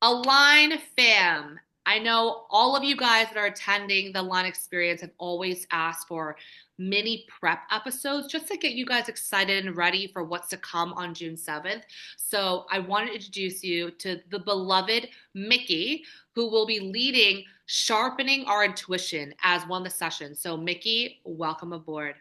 Align fam. I know all of you guys that are attending the Line experience have always asked for mini prep episodes just to get you guys excited and ready for what's to come on June 7th. So I want to introduce you to the beloved Mikki, who will be leading Sharpening Our Intuition as one of the sessions. So Mikki, welcome aboard.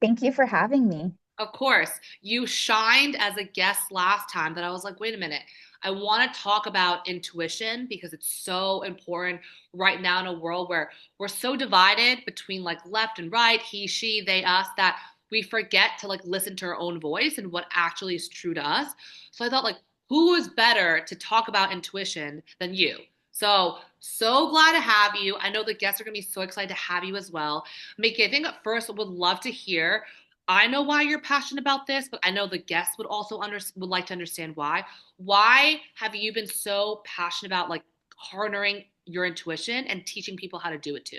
Thank you for having me. Of course, you shined as a guest last time that I was like, wait a minute. I want to talk about intuition because it's so important right now in a world where we're so divided between like left and right, he, she, they, us, that we forget to like listen to our own voice and what actually is true to us. So I thought like, who is better to talk about intuition than you? So glad to have you. I know the guests are going to be so excited to have you as well. Mickey, I think at first I would love to hear. I know why you're passionate about this, but I know the guests would also would like to understand why. Why have you been so passionate about like harnessing your intuition and teaching people how to do it too?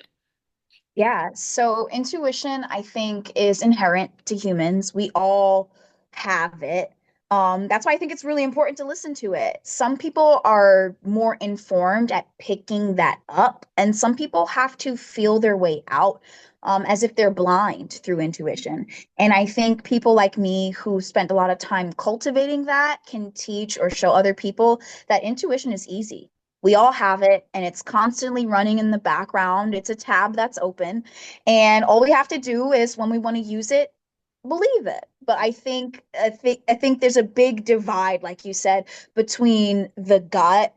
Yeah, so intuition, I think, is inherent to humans. We all have it. That's why I think it's really important to listen to it. Some people are more informed at picking that up, and some people have to feel their way out, as if they're blind through intuition. And I think people like me who spent a lot of time cultivating that can teach or show other people that intuition is easy. We all have it, and it's constantly running in the background. It's a tab that's open, and all we have to do is when we want to use it, believe it. But I think there's a big divide, like you said, between the gut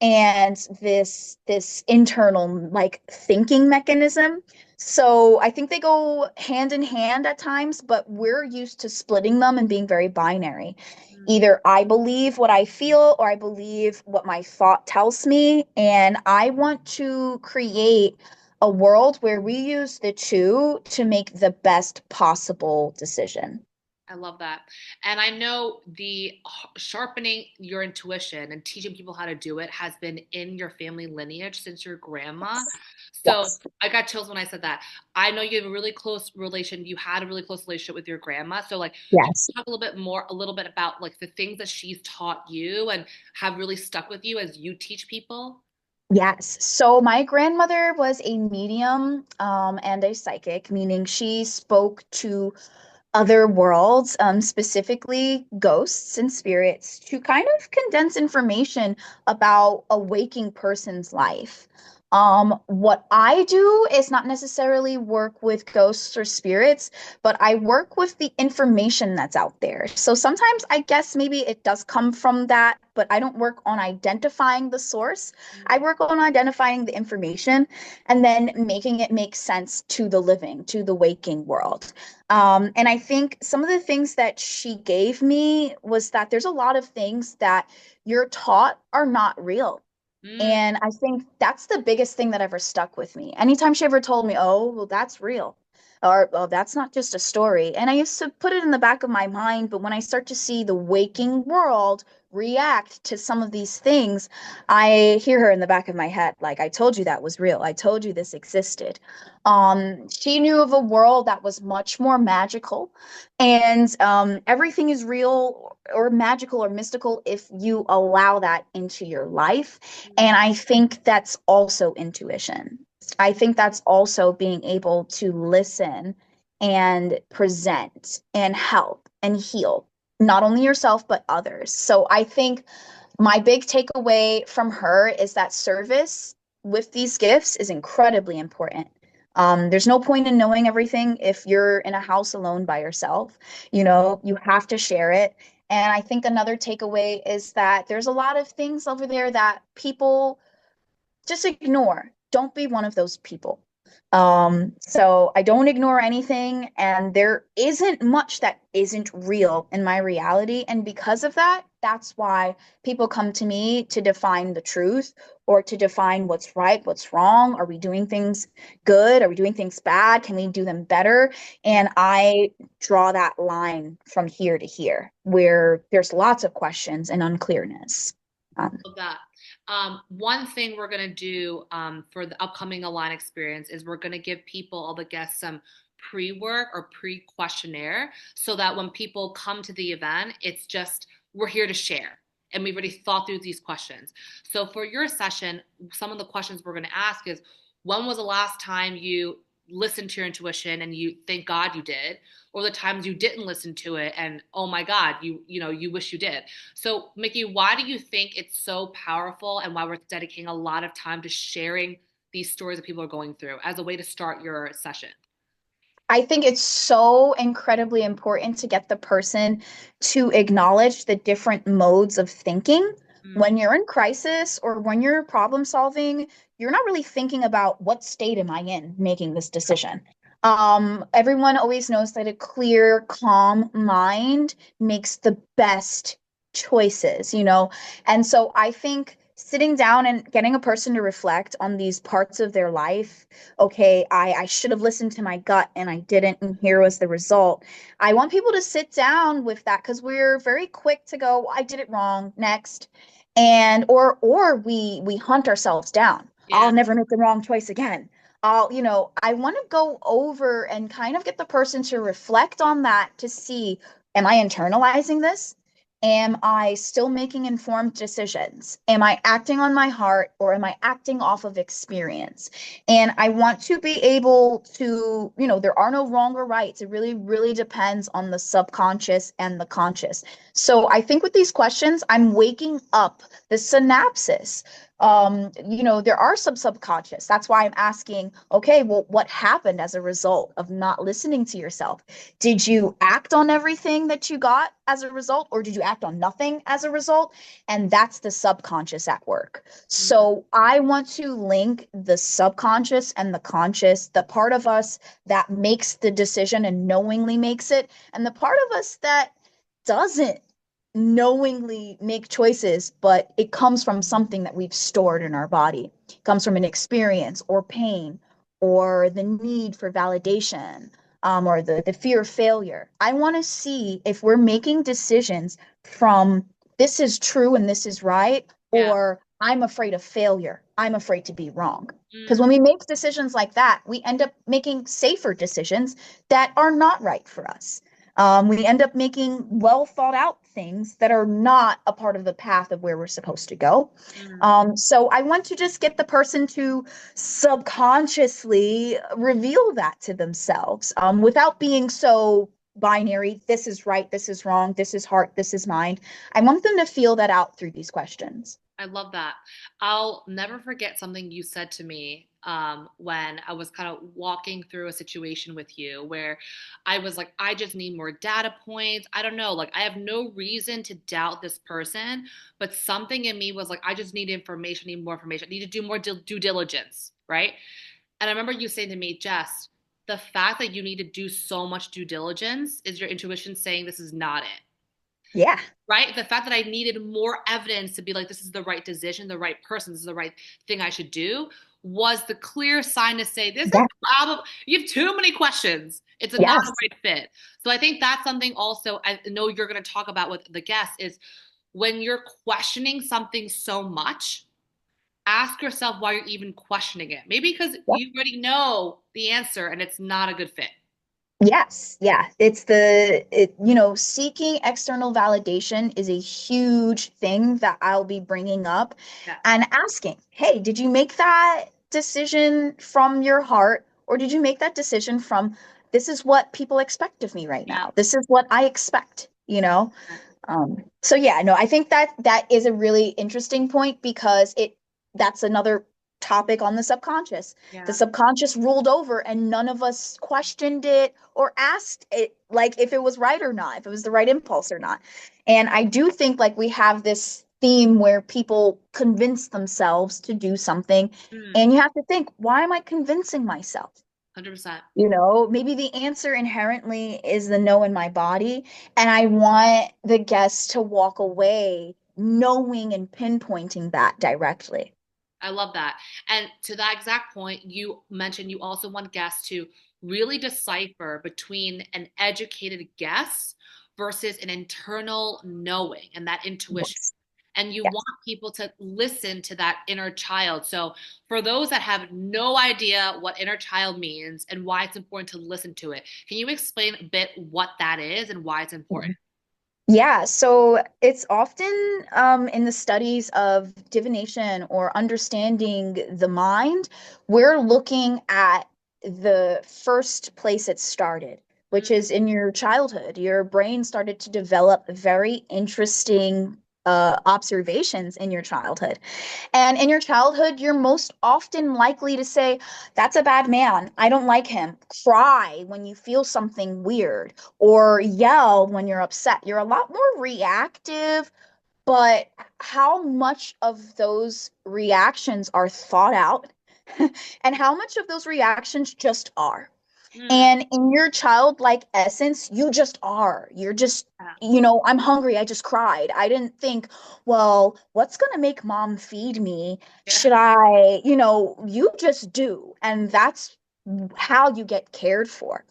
and this internal like thinking mechanism. So I think they go hand in hand at times, but we're used to splitting them and being very binary. Either I believe what I feel or I believe what my thought tells me. And I want to create a world where we use the two to make the best possible decision. I love that. And I know the sharpening your intuition and teaching people how to do it has been in your family lineage since your grandma. So Yes. I got chills when I said that. I know you have a really close relation. You had a really close relationship with your grandma. So like, can Yes. you talk a little bit about like the things that she's taught you and have really stuck with you as you teach people? Yes. So my grandmother was a medium and a psychic, meaning she spoke to other worlds, specifically ghosts and spirits, to kind of condense information about a waking person's life. What I do is not necessarily work with ghosts or spirits, but I work with the information that's out there. So sometimes I guess maybe it does come from that, but I don't work on identifying the source. I work on identifying the information and then making it make sense to the living, to the waking world. And I think some of the things that she gave me was that there's a lot of things that you're taught are not real. Mm. And I think that's the biggest thing that ever stuck with me. Anytime she ever told me, oh, well, that's real, or oh, that's not just a story. And I used to put it in the back of my mind, but when I start to see the waking world react to some of these things, I hear her in the back of my head, like, I told you that was real. I told you this existed. She knew of a world that was much more magical, and everything is real or magical or mystical if you allow that into your life. And I think that's also intuition. I think that's also being able to listen and present and help and heal, not only yourself, but others. So I think my big takeaway from her is that service with these gifts is incredibly important. There's no point in knowing everything if you're in a house alone by yourself. You have to share it. And I think another takeaway is that there's a lot of things over there that people just ignore. Don't be one of those people. So I don't ignore anything, and there isn't much that isn't real in my reality. And because of that, that's why people come to me to define the truth or to define what's right, what's wrong. Are we doing things good? Are we doing things bad? Can we do them better? And I draw that line from here to here where there's lots of questions and unclearness. Of that. One thing we're going to do for the upcoming Align experience is we're going to give people, all the guests, some pre-work or pre-questionnaire so that when people come to the event, it's just we're here to share. and we've already thought through these questions. So for your session, some of the questions we're going to ask is, when was the last time you listened to your intuition and you thank God you did, or the times you didn't listen to it and oh my God, you wish you did. So Mikki, why do you think it's so powerful, and why we're dedicating a lot of time to sharing these stories that people are going through as a way to start your session? I think it's so incredibly important to get the person to acknowledge the different modes of thinking. Mm, When you're in crisis or when you're problem solving, you're not really thinking about what state am I in making this decision. Everyone always knows that a clear, calm mind makes the best choices, you know? And so I think sitting down and getting a person to reflect on these parts of their life, okay, I should have listened to my gut and I didn't, and here was the result. I want people to sit down with that because we're very quick to go, I did it wrong, next. And or we hunt ourselves down. yeah. I'll never make the wrong choice again. I want to go over and kind of get the person to reflect on that to see, am I internalizing this? Am I still making informed decisions? Am I acting on my heart or am I acting off of experience? And I want to be able to, there are no wrong or rights. It really, really depends on the subconscious and the conscious. So I think with these questions, I'm waking up the synapses. There are some subconscious. That's why I'm asking, okay, well, what happened as a result of not listening to yourself? Did you act on everything that you got as a result, or did you act on nothing as a result? And that's the subconscious at work. Mm, So I want to link the subconscious and the conscious, the part of us that makes the decision and knowingly makes it, and the part of us that doesn't knowingly make choices, but it comes from something that we've stored in our body. It comes from an experience or pain or the need for validation, or the fear of failure. I want to see if we're making decisions from this is true and this is right, yeah. or I'm afraid of failure. I'm afraid to be wrong. Because Mm, when we make decisions like that, we end up making safer decisions that are not right for us. We end up making well thought out things that are not a part of the path of where we're supposed to go. mm. So I want to just get the person to subconsciously reveal that to themselves, without being so binary. This is right, this is wrong, this is heart, this is mind. I want them to feel that out through these questions. I love that. I'll never forget something you said to me when I was kind of walking through a situation with you where I was like, I just need more data points. I don't know. Like, I have no reason to doubt this person, but something in me was like, I just need information, I need more information. I need to do more due diligence. Right. And I remember you saying to me, Jess, the fact that you need to do so much due diligence is your intuition saying this is not it. Yeah. Right? The fact that I needed more evidence to be like, this is the right decision, the right person, this is the right thing I should do, was the clear sign to say, this is Yeah. probably, you have too many questions. It's not a Yes. right fit. So I think that's something also I know you're going to talk about with the guests is when you're questioning something so much, ask yourself why you're even questioning it. Maybe because you already know the answer and it's not a good fit. Yes, yeah. Seeking external validation is a huge thing that I'll be bringing up Yeah. and asking, hey, did you make that decision from your heart, or did you make that decision from this is what people expect of me right Yeah. now? This is what I expect, you know? So yeah, no, I think that is a really interesting point because that's another topic on the subconscious. The Yeah. subconscious ruled over and none of us questioned it or asked it like if it was right or not, if it was the right impulse or not. And I do think like we have this theme where people convince themselves to do something, Mm, and you have to think, why am I convincing myself? 100%. Maybe the answer inherently is the no in my body. And I want the guests to walk away knowing and pinpointing that directly. I love that. And to that exact point, you mentioned you also want guests to really decipher between an educated guess versus an internal knowing and that intuition. Yes. And you Yes. want people to listen to that inner child. So, for those that have no idea what inner child means and why it's important to listen to it, can you explain a bit what that is and why it's important? Yeah, so it's often in the studies of divination or understanding the mind, we're looking at the first place it started, which Mm, is in your childhood. Your brain started to develop very interesting observations in your childhood. And in your childhood, you're most often likely to say, that's a bad man. I don't like him. Cry when you feel something weird or yell when you're upset. You're a lot more reactive, but how much of those reactions are thought out and how much of those reactions just are? mm, And in your childlike essence, you just are. You're just, yeah, I'm hungry. I just cried. I didn't think, well, what's going to make mom feed me? yeah. Should I, you just do. And that's how you get cared for.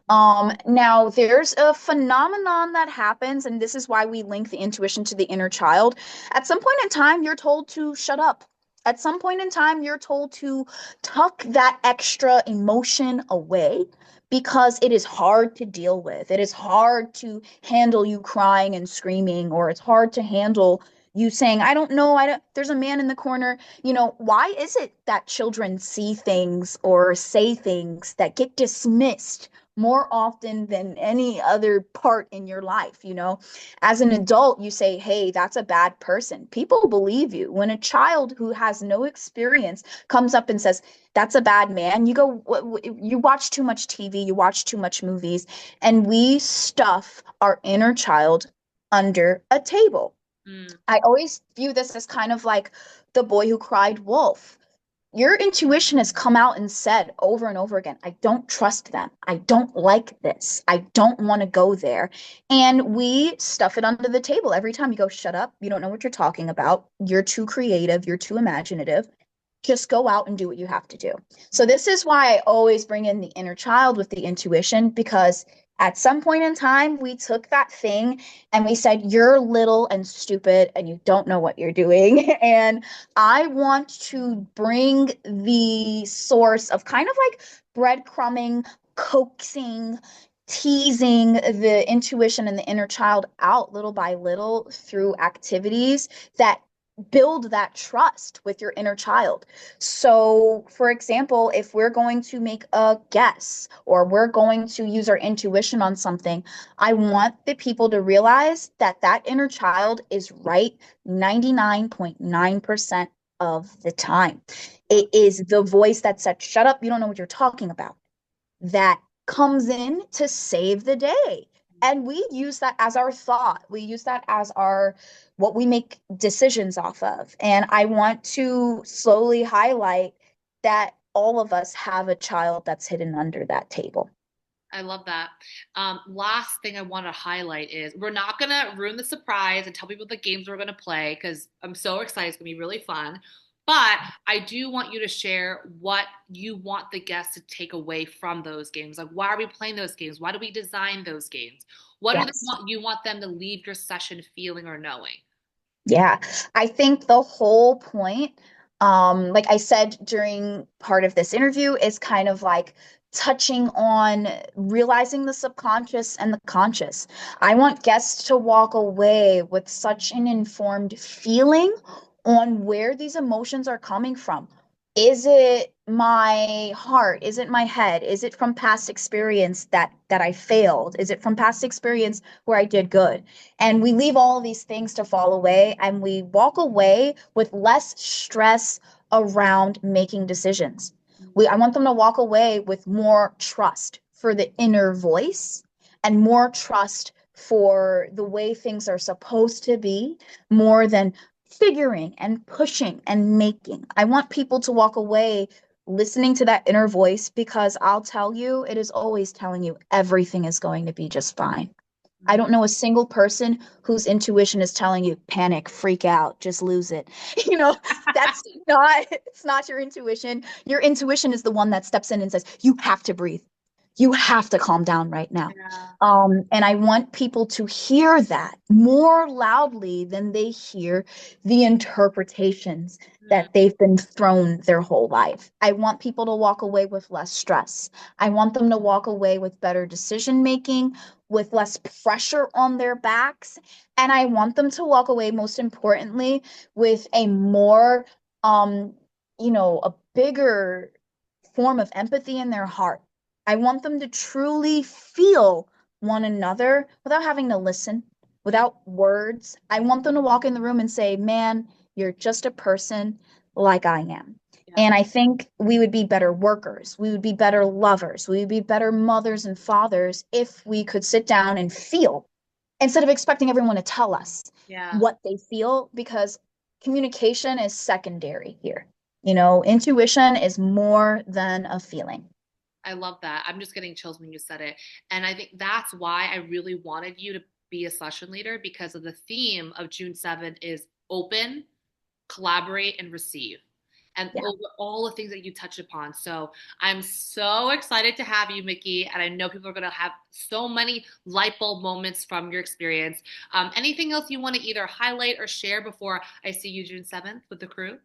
Now there's a phenomenon that happens, and this is why we link the intuition to the inner child. At some point in time, you're told to shut up. At some point in time, you're told to tuck that extra emotion away because it is hard to deal with. It is hard to handle you crying and screaming, or it's hard to handle you saying, I don't know, there's a man in the corner. Why is it that children see things or say things that get dismissed more often than any other part in your life? As an adult, you say, hey, that's a bad person. People believe you. When a child who has no experience comes up and says, that's a bad man, you go, you watch too much TV, you watch too much movies, and we stuff our inner child under a table. Mm, I always view this as kind of like the boy who cried wolf. Your intuition has come out and said over and over again, I don't trust them. I don't like this. I don't want to go there. And we stuff it under the table every time. You go, shut up. You don't know what you're talking about. You're too creative. You're too imaginative. Just go out and do what you have to do. So this is why I always bring in the inner child with the intuition, because at some point in time we took that thing and we said, you're little and stupid and you don't know what you're doing. And I want to bring the source of kind of like breadcrumbing, coaxing, teasing the intuition and the inner child out little by little through activities that build that trust with your inner child. So, for example, if we're going to make a guess or we're going to use our intuition on something, I want the people to realize that that inner child is right 99.9% of the time. It is the voice that said, shut up, you don't know what you're talking about, that comes in to save the day. And we use that as our thought. We use that as our what we make decisions off of. And I want to slowly highlight that all of us have a child that's hidden under that table. I love that. Last thing I want to highlight is we're not going to ruin the surprise and tell people the games we're going to play because I'm so excited. It's going to be really fun. But I do want you to share what you want the guests to take away from those games. Like, why are we playing those games? Why do we design those games? What do they Yes. want you want them to leave your session feeling or knowing? Yeah, I think the whole point, like I said during part of this interview, is kind of like touching on realizing the subconscious and the conscious. I want guests to walk away with such an informed feeling on where these emotions are coming from. Is it my heart? Is it my head? Is it from past experience that I failed? Is it from past experience where I did good? And we leave all of these things to fall away and we walk away with less stress around making decisions. I want them to walk away with more trust for the inner voice and more trust for the way things are supposed to be, more than figuring and pushing and making. I want people to walk away listening to that inner voice, because I'll tell you, it is always telling you everything is going to be just fine. I don't know a single person whose intuition is telling you panic, freak out, just lose it. You know, that's not, it's not your intuition. Your intuition is the one that steps in and says, you have to breathe. you have to calm down right now. Yeah. And I want people to hear that more loudly than they hear the interpretations Mm, that they've been thrown their whole life. I want people to walk away with less stress. I want them to walk away with better decision making, with less pressure on their backs. And I want them to walk away, most importantly, with a more, um, a bigger form of empathy in their heart. I want them to truly feel one another without having to listen, mm, without words. I want them to walk in the room and say, man, you're just a person like I am. yeah. And I think we would be better workers. We would be better lovers. We would be better mothers and fathers if we could sit down and feel instead of expecting everyone to tell us Yeah. what they feel, because communication is secondary here. Intuition is more than a feeling. I love that. I'm just getting chills when you said it. And I think that's why I really wanted you to be a session leader because of the theme of June 7th is open, collaborate, and receive. And Yeah. over all the things that you touched upon. So I'm so excited to have you, Mikki. And I know people are going to have so many light bulb moments from your experience. Anything else you want to either highlight or share before I see you June 7th with the crew?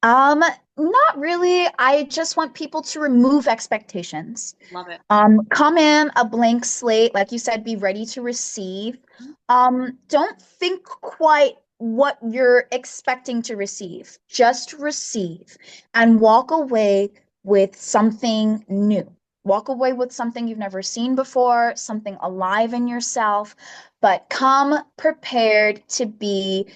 Um, Not really. I just want people to remove expectations. Love it. Come in a blank slate, like you said, be ready to receive. Don't think quite what you're expecting to receive. Just receive and walk away with something new. Walk away with something you've never seen before, something alive in yourself, but come prepared to be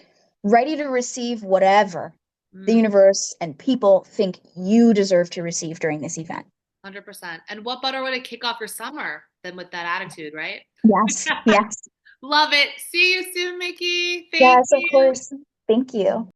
ready to receive whatever the Mm, universe and people think you deserve to receive during this event. 100%. And what better way to kick off your summer than with that attitude, right? Yes, yes, Love it. See you soon, Mikki. Thank yes, of you. course. Thank you.